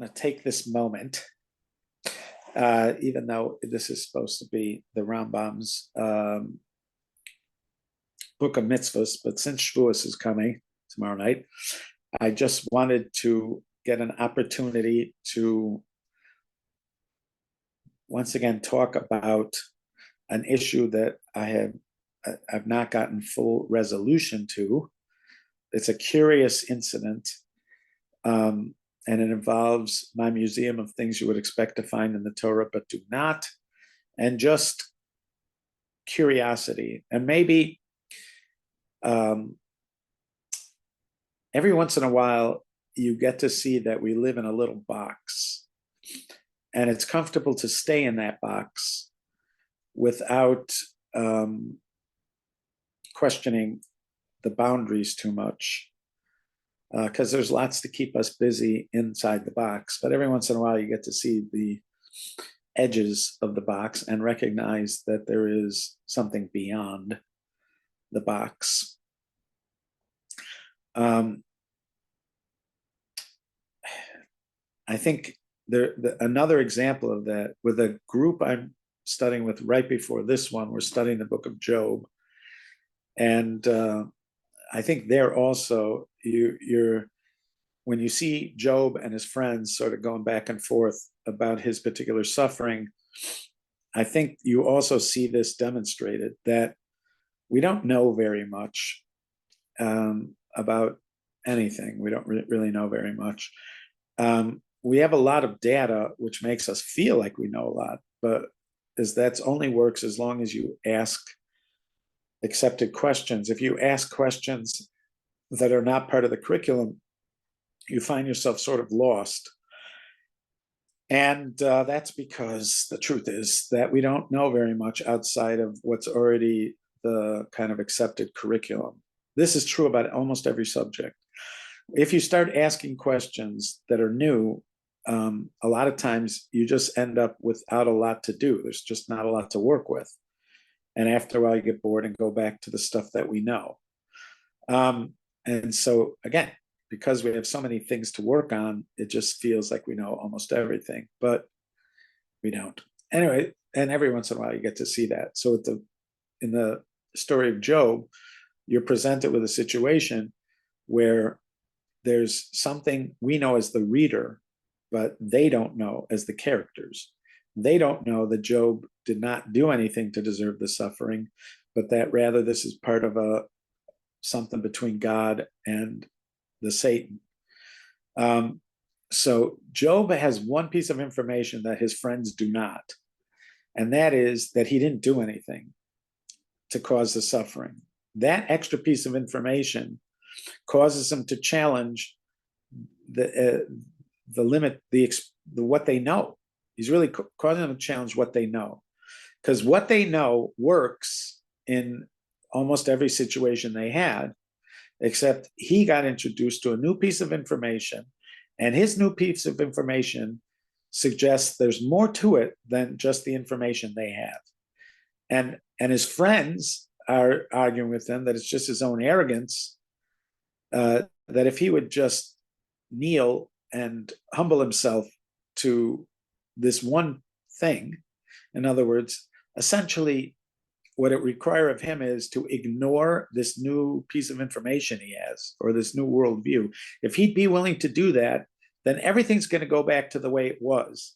I'm going to take this moment, even though this is supposed to be the Rambam's book of mitzvahs, but since Shavuos is coming tomorrow night, I just wanted to get an opportunity to once again talk about an issue that I've not gotten full resolution to. It's a curious incident, and it involves my museum of things you would expect to find in the Torah but do not, and just curiosity. And maybe every once in a while you get to see that we live in a little box, and it's comfortable to stay in that box without questioning the boundaries too much, because there's lots to keep us busy inside the box. But every once in a while you get to see the edges of the box and recognize that there is something beyond the box. I think another example of that, with a group I'm studying with right before this one, we're studying the book of Job. And I think there also, when you see Job and his friends sort of going back and forth about his particular suffering, I think you also see this demonstrated, that we don't know very much about anything. We don't really know very much. We have a lot of data, which makes us feel like we know a lot, but that only works as long as you ask accepted questions. If you ask questions that are not part of the curriculum, you find yourself sort of lost. And that's because the truth is that we don't know very much outside of what's already the kind of accepted curriculum. This is true about almost every subject. If you start asking questions that are new, a lot of times you just end up without a lot to do. There's just not a lot to work with. And after a while, you get bored and go back to the stuff that we know. And so, again, because we have so many things to work on, it just feels like we know almost everything, but we don't. Anyway, and every once in a while, you get to see that. So in the story of Job, you're presented with a situation where there's something we know as the reader, but they don't know as the characters. They don't know that Job did not do anything to deserve the suffering, but that rather this is part of something between God and the Satan. So Job has one piece of information that his friends do not, and that is that he didn't do anything to cause the suffering. That extra piece of information causes him to challenge the limit, what they know. He's really causing them to challenge what they know, because what they know works in almost every situation they had, except he got introduced to a new piece of information, and his new piece of information suggests there's more to it than just the information they have. And his friends are arguing with him that it's just his own arrogance, that if he would just kneel and humble himself to this one thing, in other words, essentially what it requires of him is to ignore this new piece of information he has, or this new worldview. If he'd be willing to do that, then everything's going to go back to the way it was.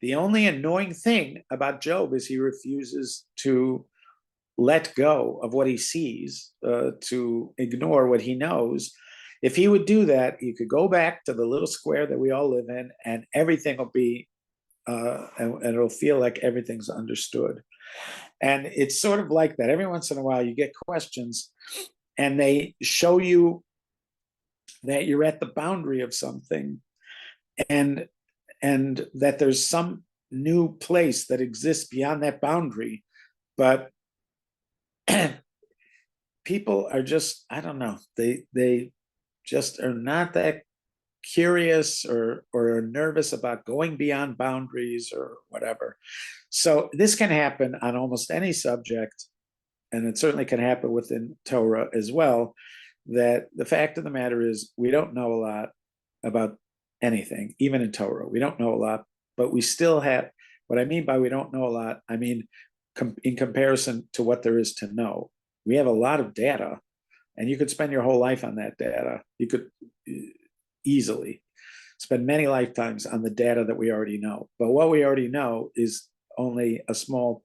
The only annoying thing about Job is he refuses to let go of what he sees, to ignore what he knows. If he would do that, he could go back to the little square that we all live in, and everything will be, and it'll feel like everything's understood. And it's sort of like that. Every once in a while, you get questions, and they show you that you're at the boundary of something, and that there's some new place that exists beyond that boundary. But people are just, I don't know, they just are not that curious or are nervous about going beyond boundaries or whatever. So this can happen on almost any subject, and it certainly can happen within Torah as well, that the fact of the matter is we don't know a lot about anything, even in Torah. We don't know a lot, but we still have, what I mean by we don't know a lot, I mean, in comparison to what there is to know, we have a lot of data, and you could spend your whole life on that data. You could easily spend many lifetimes on the data that we already know. But what we already know is only a small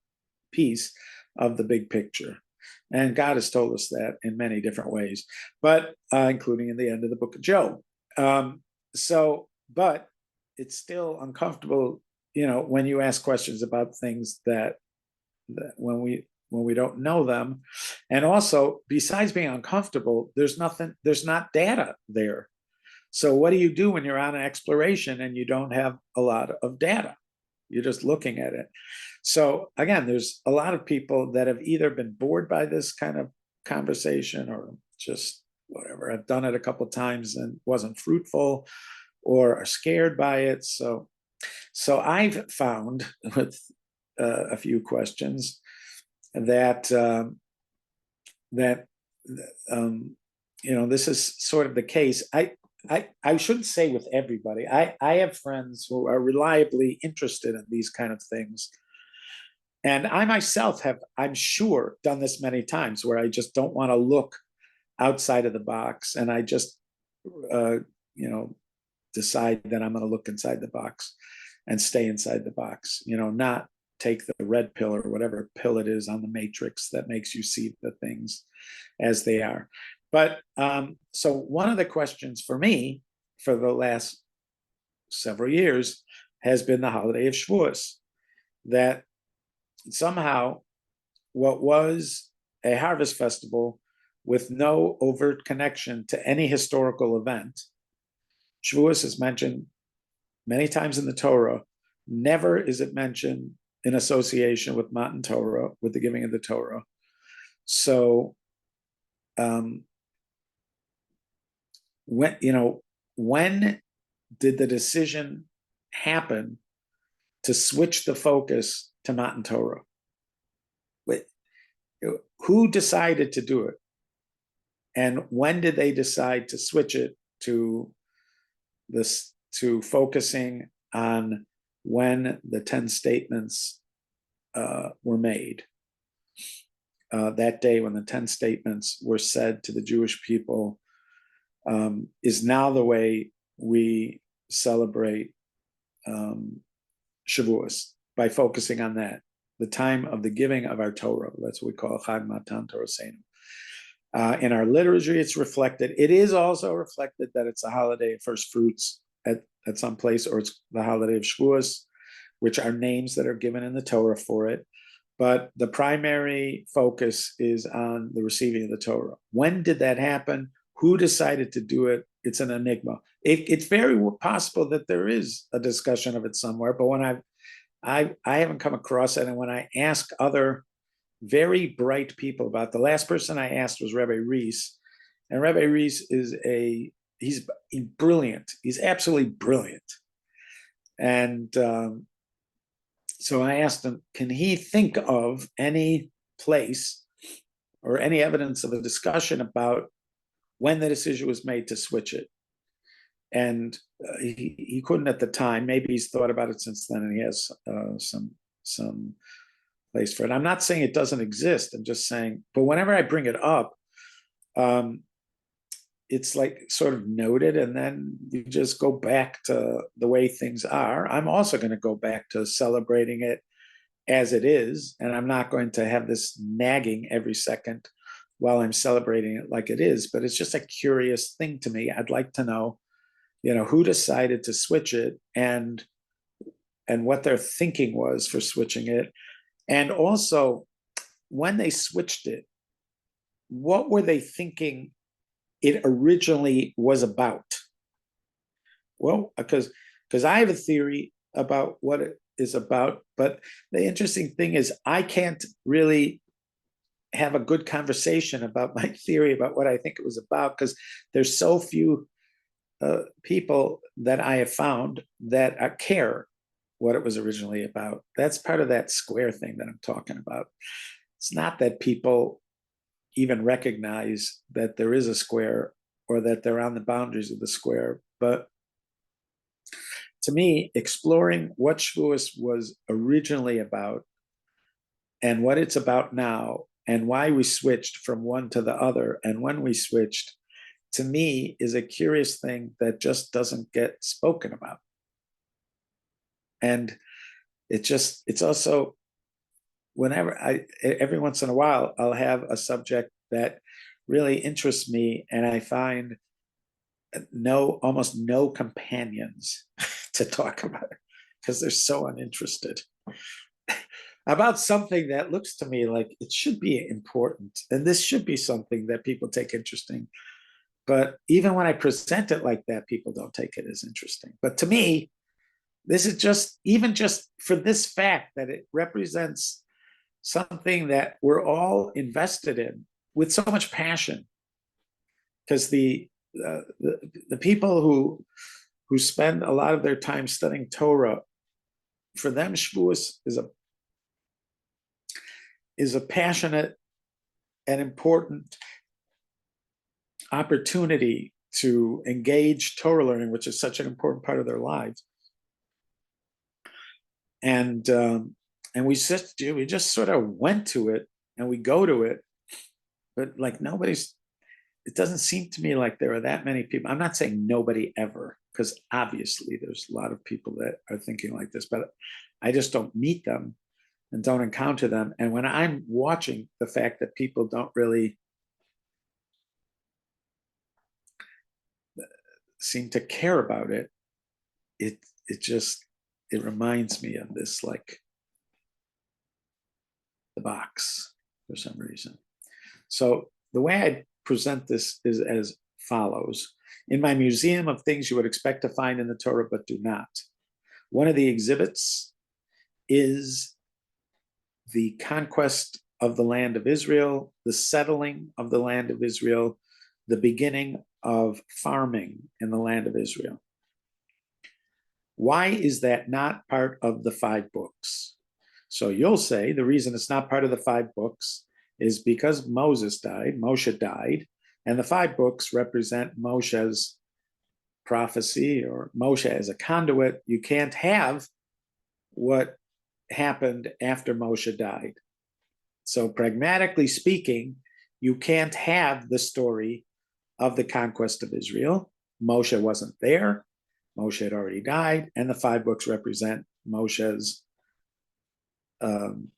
piece of the big picture. And God has told us that in many different ways, but including in the end of the book of Job. But it's still uncomfortable, when you ask questions about things that when we don't know them. And also, besides being uncomfortable, there's not data there. So what do you do when you're on an exploration and you don't have a lot of data? You're just looking at it. So again, there's a lot of people that have either been bored by this kind of conversation or just whatever. I've done it a couple of times and wasn't fruitful, or are scared by it. So I've found with a few questions that this is sort of the case. I shouldn't say with everybody. I have friends who are reliably interested in these kind of things. And I myself have, I'm sure, done this many times where I just don't want to look outside of the box. And I just, decide that I'm going to look inside the box and stay inside the box, not take the red pill or whatever pill it is on the matrix that makes you see the things as they are. But so one of the questions for me for the last several years has been the holiday of Shavuos, that somehow what was a harvest festival with no overt connection to any historical event, Shavuos is mentioned many times in the Torah. Never is it mentioned in association with Matan Torah, with the giving of the Torah. So when did the decision happen to switch the focus to Matan Torah? Who decided to do it? And when did they decide to switch it to focusing on when the 10 statements were made? That day when the 10 statements were said to the Jewish people is now the way we celebrate Shavuos, by focusing on that, the time of the giving of our Torah. That's what we call Chag Matan Torah Seinu. In our liturgy, it's reflected. It is also reflected that it's a holiday of first fruits at some place, or it's the holiday of Shavuos, which are names that are given in the Torah for it. But the primary focus is on the receiving of the Torah. When did that happen? Who decided to do it? It's an enigma. It's very possible that there is a discussion of it somewhere, but when I haven't come across it. And when I ask other very bright people about, the last person I asked was Rabbi Reese, and Rabbi Reese he's brilliant. He's absolutely brilliant. And so I asked him, can he think of any place or any evidence of a discussion about when the decision was made to switch it? And he couldn't at the time. Maybe he's thought about it since then, and he has some place for it. I'm not saying it doesn't exist. I'm just saying, but whenever I bring it up, it's like sort of noted, and then you just go back to the way things are. I'm also going to go back to celebrating it as it is, and I'm not going to have this nagging every second while I'm celebrating it like it is. But it's just a curious thing to me. I'd like to know, who decided to switch it, and what their thinking was for switching it. And also, when they switched it, what were they thinking it originally was about? Well, because I have a theory about what it is about, but the interesting thing is I can't really have a good conversation about my theory about what I think it was about, because there's so few people that I have found that care what it was originally about. That's part of that square thing that I'm talking about. It's not that people even recognize that there is a square or that they're on the boundaries of the square, but to me, exploring what Shavuos was originally about and what it's about now and why we switched from one to the other and when we switched, to me, is a curious thing that just doesn't get spoken about. And it's also, every once in a while, I'll have a subject that really interests me and I find almost no companions to talk about it because they're so uninterested about something that looks to me like it should be important. And this should be something that people take interesting. But even when I present it like that, people don't take it as interesting. But to me, this is just for this fact that it represents something that we're all invested in with so much passion. Because the people who spend a lot of their time studying Torah, for them, Shavuos is a passionate and important opportunity to engage Torah learning, which is such an important part of their lives. And we just sort of went to it and we go to it, but like it doesn't seem to me like there are that many people. I'm not saying nobody ever, because obviously there's a lot of people that are thinking like this, but I just don't meet them and don't encounter them. And when I'm watching the fact that people don't really seem to care about it, it reminds me of this, like the box for some reason. So the way I present this is as follows. In my museum of things you would expect to find in the Torah but do not, one of the exhibits is the conquest of the land of Israel, the settling of the land of Israel, the beginning of farming in the land of Israel. Why is that not part of the 5 books? So you'll say the reason it's not part of the 5 books is because Moshe died, and the 5 books represent Moshe's prophecy, or Moshe as a conduit. You can't have what happened after Moshe died. So pragmatically speaking, you can't have the story of the conquest of Israel. Moshe wasn't there. Moshe had already died, and the 5 books represent Moshe's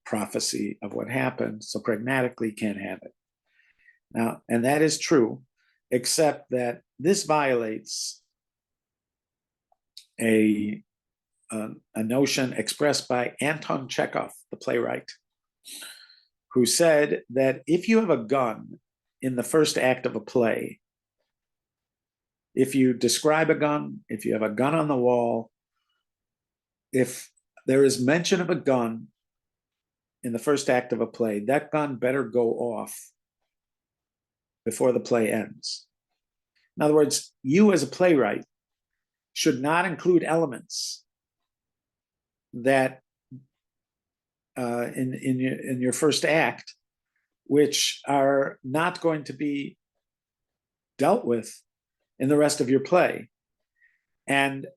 prophecy of what happened. So pragmatically, can't have it. Now, and that is true, except that this violates a notion expressed by Anton Chekhov, the playwright, who said that if you have a gun in the first act of a play, if you describe a gun, if you have a gun on the wall, if there is mention of a gun in the first act of a play, that gun better go off before the play ends. In other words, you as a playwright should not include elements that in your first act, which are not going to be dealt with in the rest of your play. And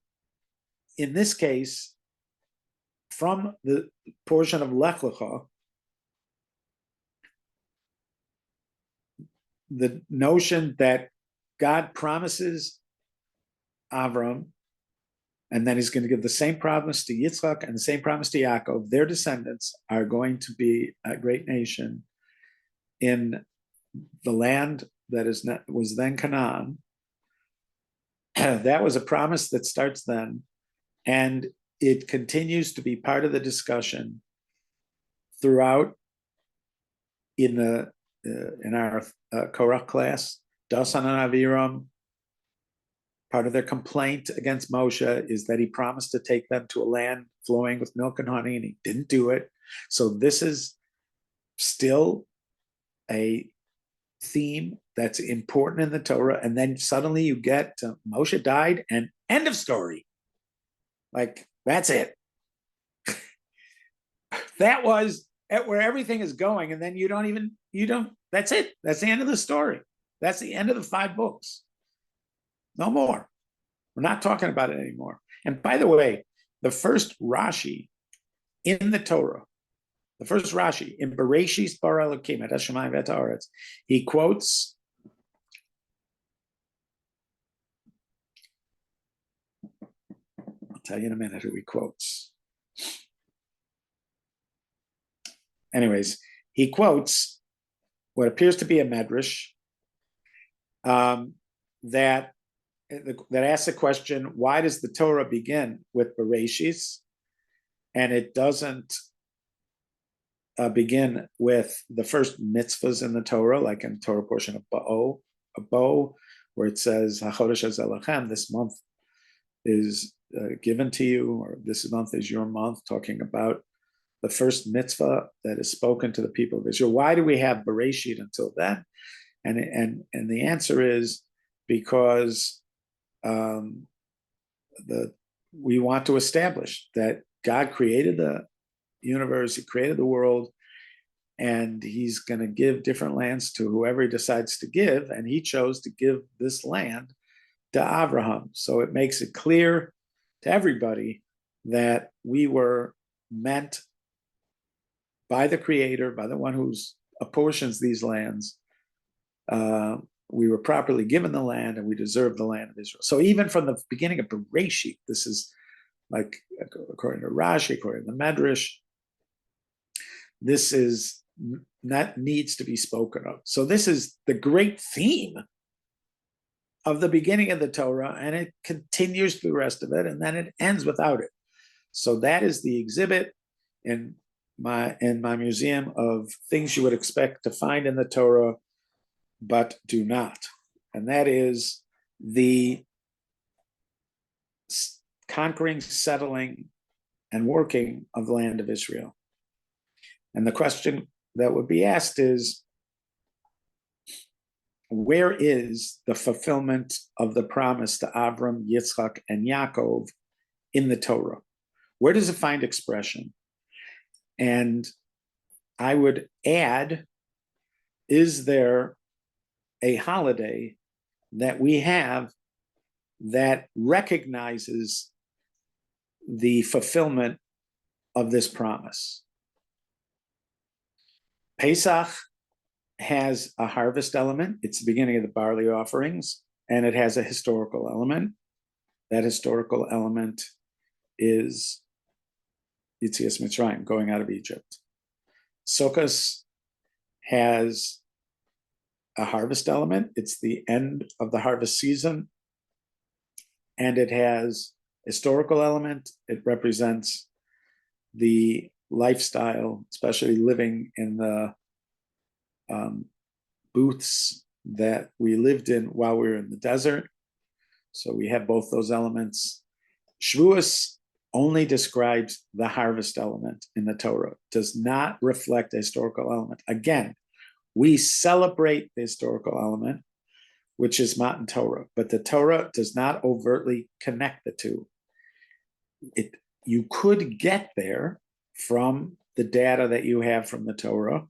in this case, from the portion of Lech Lecha, the notion that God promises Avram, and then he's going to give the same promise to Yitzchak and the same promise to Yaakov, their descendants are going to be a great nation in the land that was then Canaan. That was a promise that starts then, and it continues to be part of the discussion throughout in our Korach class. Dasan and Aviram, part of their complaint against Moshe is that he promised to take them to a land flowing with milk and honey, and he didn't do it. So this is still a theme that's important in the Torah. And then suddenly you get to Moshe died and end of story. Like, that's it. That was where everything is going. And then that's it. That's the end of the story. That's the end of the 5 books. No more. We're not talking about it anymore. And by the way, the first Rashi in the Torah, the first Rashi in Bereshis bara Elokim et hashamayim v'et haaretz, he quotes I'll tell you in a minute who he quotes. Anyways, he quotes what appears to be a medrash that asks the question, why does the Torah begin with Bereshis and it doesn't begin with the first mitzvahs in the Torah, like in Torah portion of Bo, where it says, HaChodesh Hazeh Lachem, this month is given to you, or this month is your month, talking about the first mitzvah that is spoken to the people of Israel. Why do we have Bereshit until then? And the answer is because we want to establish that God created the universe, he created the world, and he's going to give different lands to whoever he decides to give, and he chose to give this land to Abraham. So it makes it clear to everybody that we were meant by the Creator, by the one who apportions these lands. We were properly given the land, and we deserve the land of Israel. So even from the beginning of Bereshit, this is like, according to Rashi, according to the Medrash, this is that needs to be spoken of. So this is the great theme of the beginning of the Torah, and it continues through the rest of it, and then it ends without it. So that is the exhibit in my museum of things you would expect to find in the Torah, but do not. And that is the conquering, settling, and working of the land of Israel. And the question that would be asked is, where is the fulfillment of the promise to Avram, Yitzchak, and Yaakov in the Torah? Where does it find expression? And I would add, is there a holiday that we have that recognizes the fulfillment of this promise? Pesach has a harvest element. It's the beginning of the barley offerings, and it has a historical element. That historical element is Yetzias Mitzrayim, going out of Egypt. Sukkot has a harvest element. It's the end of the harvest season, and it has historical element. It represents the lifestyle, especially living in the booths that we lived in while we were in the desert. So we have both those elements. Shavuos only describes the harvest element in the Torah, does not reflect the historical element. Again, we celebrate the historical element, which is Matan Torah, but the Torah does not overtly connect the two. You could get there from the data that you have from the Torah.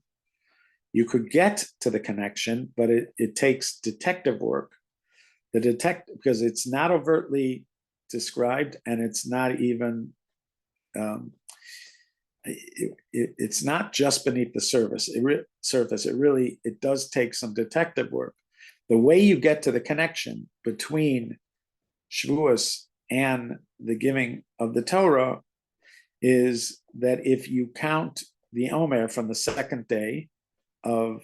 You could get to the connection, but it takes detective work. Because it's not overtly described, and it's not even it's not just beneath the surface. It does take some detective work. The way you get to the connection between Shavuos and the giving of the Torah is that if you count the Omer from the second day of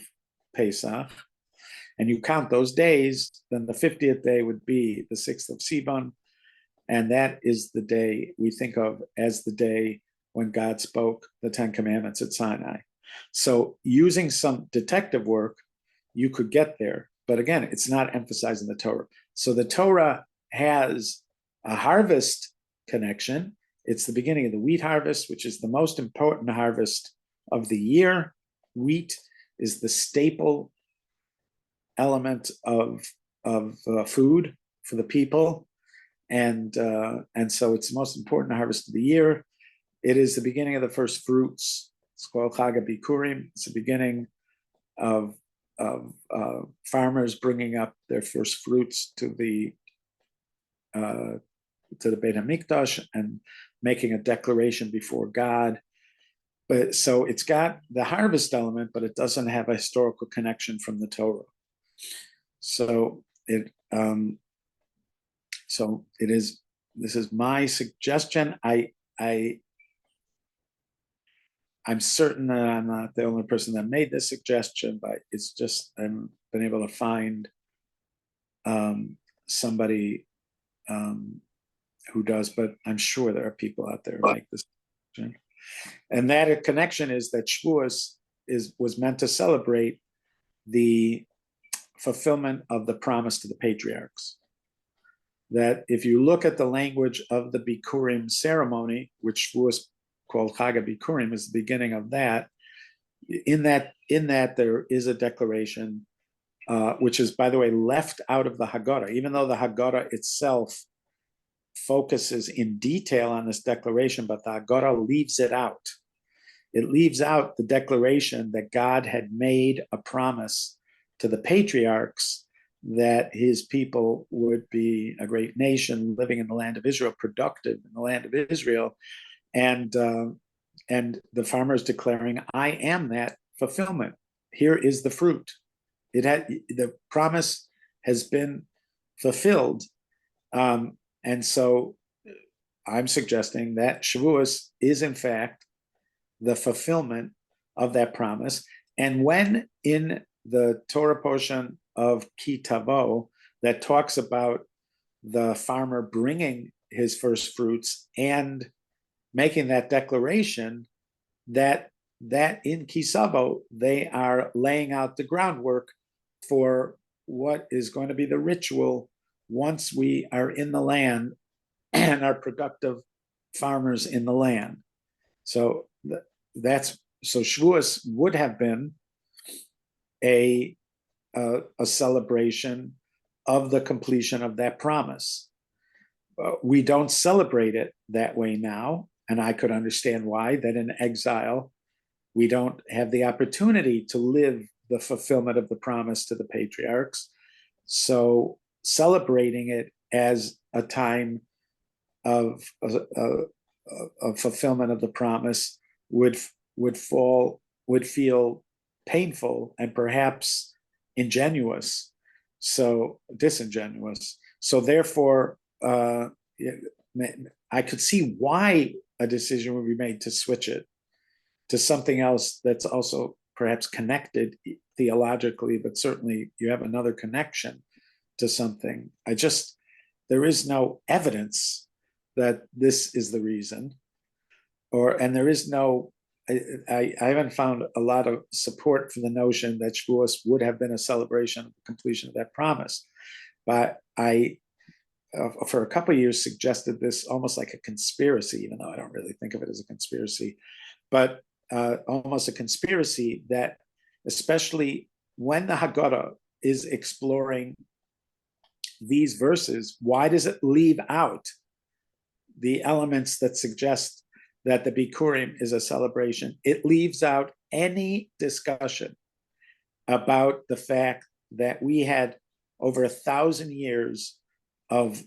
Pesach, and you count those days, then the 50th day would be the 6th of Sivan, and that is the day we think of as the day when God spoke the Ten Commandments at Sinai. So using some detective work, you could get there, but again, it's not emphasized in the Torah. So the Torah has a harvest connection. It's the beginning of the wheat harvest, which is the most important harvest of the year. Wheat is the staple element of food for the people, and so it's the most important harvest of the year. It is the beginning of the first fruits. It's called Chag HaBikurim. It's the beginning of farmers bringing up their first fruits to the the Beit HaMikdash and making a declaration before God. But so it's got the harvest element, but it doesn't have a historical connection from the Torah. So it is. This is my suggestion. I'm certain that I'm not the only person that made this suggestion, but it's just I haven't been able to find somebody who does, but I'm sure there are people out there who make this suggestion. And that connection is that Shavuos was meant to celebrate the fulfillment of the promise to the patriarchs. That if you look at the language of the Bikurim ceremony, which was called Chag Bikurim, is the beginning of that. In that there is a declaration, which is, by the way, left out of the Haggadah, even though the Haggadah itself focuses in detail on this declaration, but the Haggadah leaves it out. It leaves out the declaration that God had made a promise to the patriarchs that his people would be a great nation living in the land of Israel, productive in the land of Israel, and the farmers declaring, "I am that fulfillment. Here is the fruit. The promise has been fulfilled," and so I'm suggesting that Shavuos is in fact the fulfillment of that promise. And when in the Torah portion of Ki Tavo that talks about the farmer bringing his first fruits and making that declaration, that in Ki Savo they are laying out the groundwork for what is going to be the ritual once we are in the land and are productive farmers in the land. So Shavuos would have been a celebration of the completion of that promise. We don't celebrate it that way now, and I could understand why, that in exile we don't have the opportunity to live the fulfillment of the promise to the patriarchs. So celebrating it as a time of fulfillment of the promise would feel painful and perhaps disingenuous. So therefore, I could see why a decision would be made to switch it to something else that's also perhaps connected theologically, but certainly you have another connection to something. There is no evidence that this is the reason, and there is no, I haven't found a lot of support for the notion that Shavuos would have been a celebration of the completion of that promise. But I, for a couple of years, suggested this almost like a conspiracy, even though I don't really think of it as a conspiracy, but almost a conspiracy that, especially when the Haggadah is exploring these verses, why does it leave out the elements that suggest that the Bikurim is a celebration? It leaves out any discussion about the fact that we had over 1,000 years of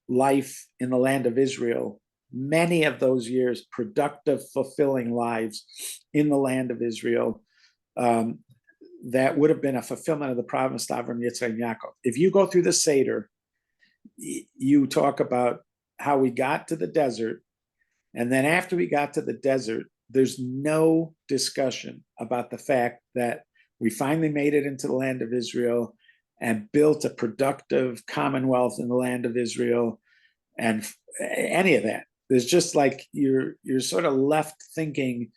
life in the land of Israel, many of those years productive, fulfilling lives in the land of Israel, that would have been a fulfillment of the promise to Avram, Yitzchak, and Yaakov. If you go through the Seder, you talk about how we got to the desert, and then after we got to the desert, there's no discussion about the fact that we finally made it into the land of Israel and built a productive commonwealth in the land of Israel, and any of that. There's just like you're sort of left thinking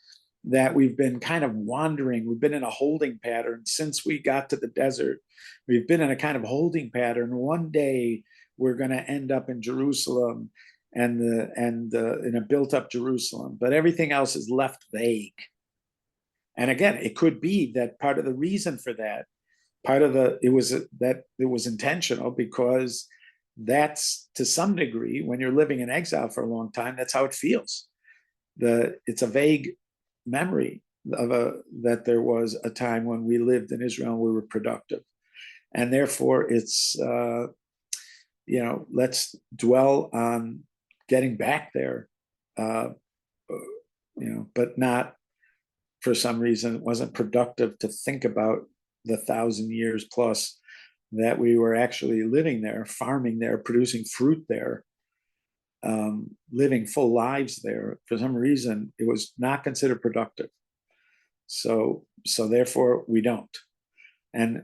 that we've been kind of wandering. We've been in a holding pattern since we got to the desert. We've been in a kind of holding pattern. One day we're going to end up in Jerusalem and in a built-up Jerusalem, but everything else is left vague. And again, it could be that part of the reason for that, it was intentional, because that's, to some degree, when you're living in exile for a long time, that's how it feels. It's a vague memory that there was a time when we lived in Israel and we were productive, and therefore it's let's dwell on getting back there, but not, for some reason, it wasn't productive to think about the 1,000 years plus that we were actually living there, farming there, producing fruit there, living full lives there. For some reason, it was not considered productive. So therefore we don't. And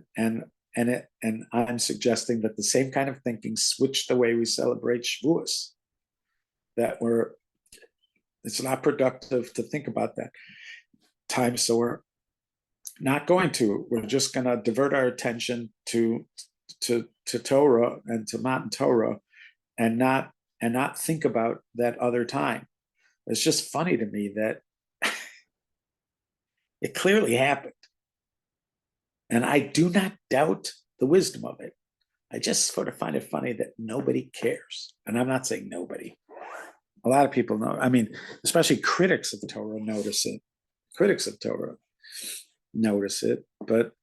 I'm suggesting that the same kind of thinking switched the way we celebrate Shavuos. It's not productive to think about that time, so we're not going to. We're just going to divert our attention to Torah and to Matan Torah, and not think about that other time. It's just funny to me that it clearly happened, and I do not doubt the wisdom of it. I just sort of find it funny that nobody cares, and I'm not saying nobody. A lot of people know. I mean, especially critics of Torah notice it. Critics of Torah notice it, but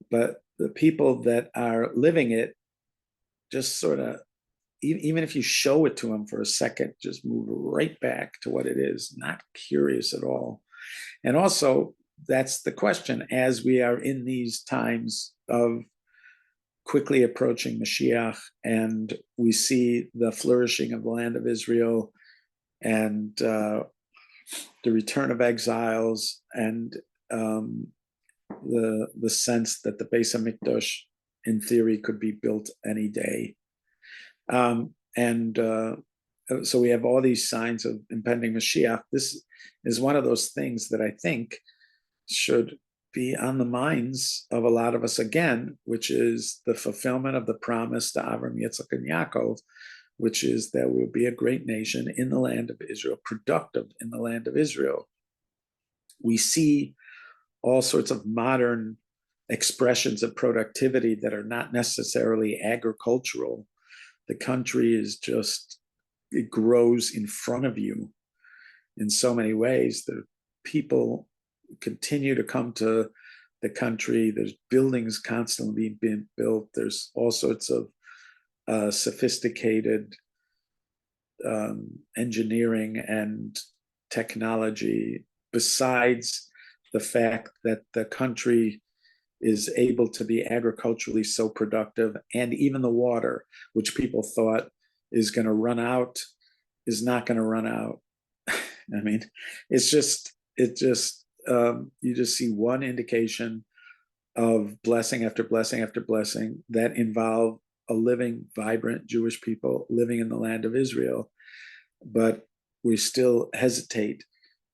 the people that are living it just sort of, even if you show it to them for a second, just move right back to what it is, not curious at all. And also, that's the question, as we are in these times of quickly approaching Mashiach, and we see the flourishing of the land of Israel, and the return of exiles, and the sense that the Beis HaMikdash, in theory, could be built any day. So we have all these signs of impending Mashiach. This is one of those things that I think should be on the minds of a lot of us again, which is the fulfillment of the promise to Avram, Yitzchak, and Yaakov, which is that we'll be a great nation in the land of Israel, productive in the land of Israel. We see all sorts of modern expressions of productivity that are not necessarily agricultural. The country is just, it grows in front of you in so many ways. The people continue to come to the country. There's buildings constantly being built. There's all sorts of sophisticated engineering and technology, besides the fact that the country is able to be agriculturally so productive, and even the water, which people thought is going to run out, is not going to run out. I mean, you just see one indication of blessing after blessing after blessing that involve a living, vibrant Jewish people living in the land of Israel. But we still hesitate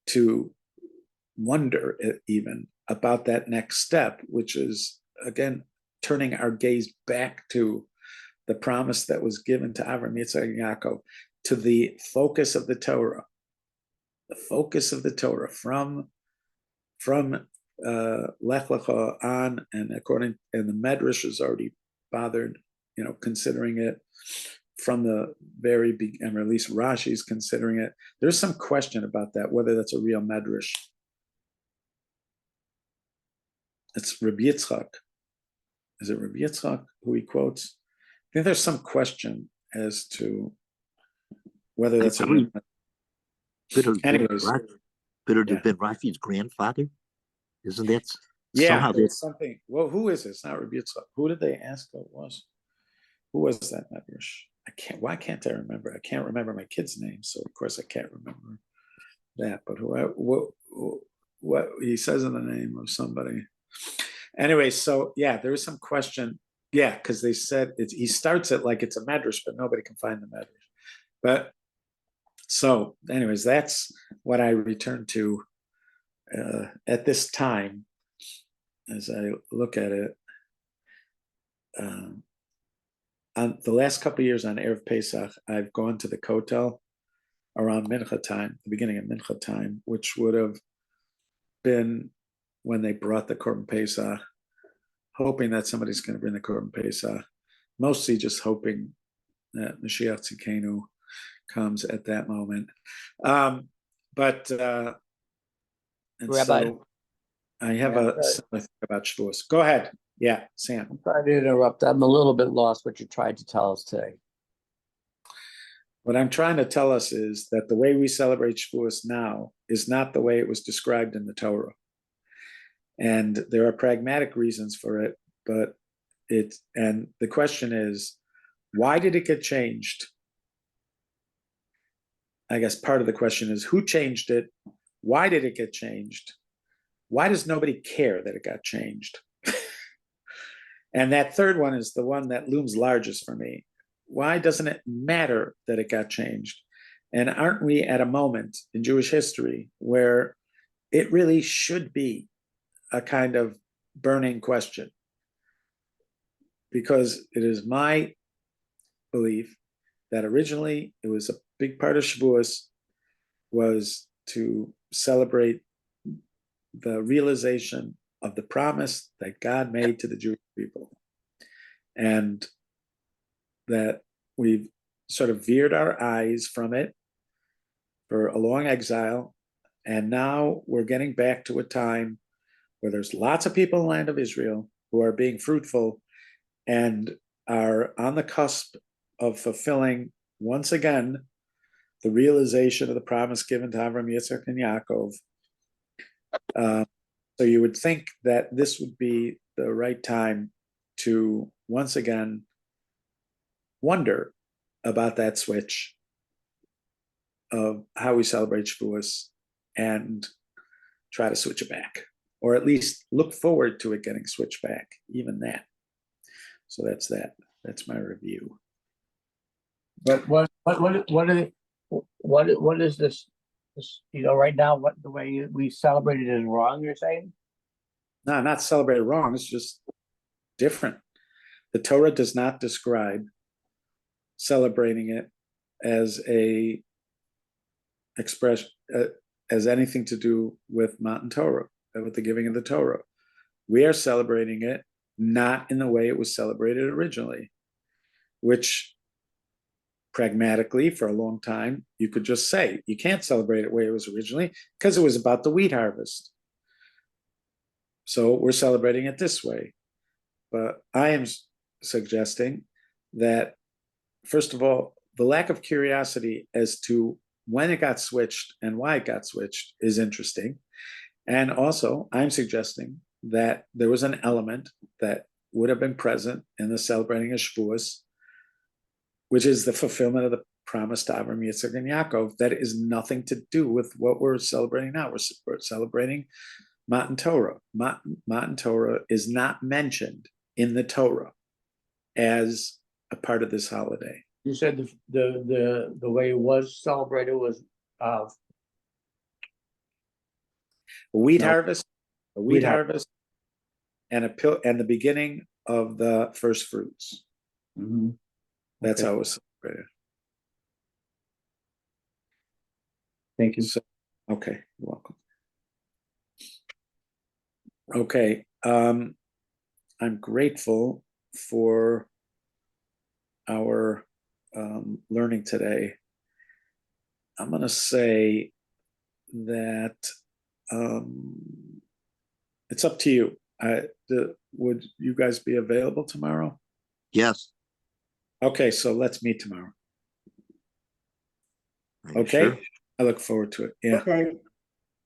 to wonder even about that next step, which is, again, turning our gaze back to the promise that was given to Avram, Yitzchak, and Yaakov, to the focus of the Torah. The focus of the Torah from Lech Lecha on, and the Medrash is already bothered, considering it from the very beginning, or at least Rashi is considering it. There's some question about that, whether that's a real Medrash. It's Rabbi Yitzchak. Is it Rabbi Yitzchak who he quotes? I think there's some question as to whether that's a real Medrash. Anyways, could it have been Rafi's grandfather? Isn't that somehow there's something? Well, who is it? It's not Rabbi Yitzchak. Who did they ask who it was? Who was that Medrash? Why can't I remember? I can't remember my kid's name, so of course I can't remember that. But what he says in the name of somebody. Anyway, so yeah, there was some question. Yeah, because they said he starts it like it's a Medrash, but nobody can find the Medrash. But so, anyways, that's what I return to at this time as I look at it. On the last couple of years on Erev Pesach, I've gone to the Kotel around Mincha time, the beginning of Mincha time, which would have been when they brought the Korban Pesach, hoping that somebody's going to bring the Korban Pesach, mostly just hoping that Mashiach Tzidkenu comes at that moment. But Rabbi, so I have a similar thing about Shavuos. Go ahead. Yeah, Sam. I'm sorry to interrupt. I'm a little bit lost what you tried to tell us today. What I'm trying to tell us is that the way we celebrate Shavuos now is not the way it was described in the Torah. And there are pragmatic reasons for it, but and the question is, why did it get changed? I guess part of the question is, who changed it? Why did it get changed? Why does nobody care that it got changed? And that third one is the one that looms largest for me. Why doesn't it matter that it got changed? And aren't we at a moment in Jewish history where it really should be a kind of burning question? Because it is my belief that originally it was a big part of Shavuos was to celebrate the realization of the promise that God made to the Jewish people. And that we've sort of veered our eyes from it for a long exile. And now we're getting back to a time where there's lots of people in the land of Israel who are being fruitful and are on the cusp of fulfilling once again the realization of the promise given to Avram, Yitzchak, and Yaakov. So you would think that this would be the right time to once again wonder about that switch of how we celebrate Shavuos and try to switch it back, or at least look forward to it getting switched back, even that. So that's that. That's my review. But what is this? Right now, what the way we celebrate it is wrong, you're saying? No, not celebrated wrong. It's just different. The Torah does not describe celebrating it as a expression, as anything to do with Matan Torah, with the giving of the Torah. We are celebrating it not in the way it was celebrated originally, which pragmatically for a long time you could just say you can't celebrate it the way it was originally because it was about the wheat harvest. So we're celebrating it this way. But I am suggesting that, first of all, the lack of curiosity as to when it got switched and why it got switched is interesting. And also, I'm suggesting that there was an element that would have been present in the celebrating of Shavuos, which is the fulfillment of the promise to Avram, Yitzchak, and Yaakov, that is nothing to do with what we're celebrating now. We're celebrating Matan Torah. Matan Torah is not mentioned in the Torah as a part of this holiday. You said the way it was celebrated was A wheat harvest, and the beginning of the first fruits. Mm-hmm. That's how it was celebrated. Thank you. So, okay, you're welcome. Okay, I'm grateful for our learning today. I'm going to say that it's up to you. Would you guys be available tomorrow? Yes. Okay, so let's meet tomorrow. Okay, Sure? I look forward to it. Yeah. Okay.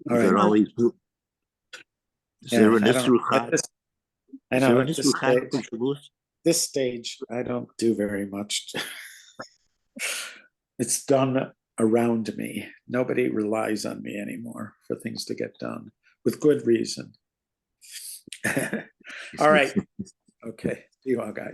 All Is there right. always is there an I know at this stage, I don't do very much. It's done around me. Nobody relies on me anymore for things to get done with good reason. All right. Okay. See you all, guys.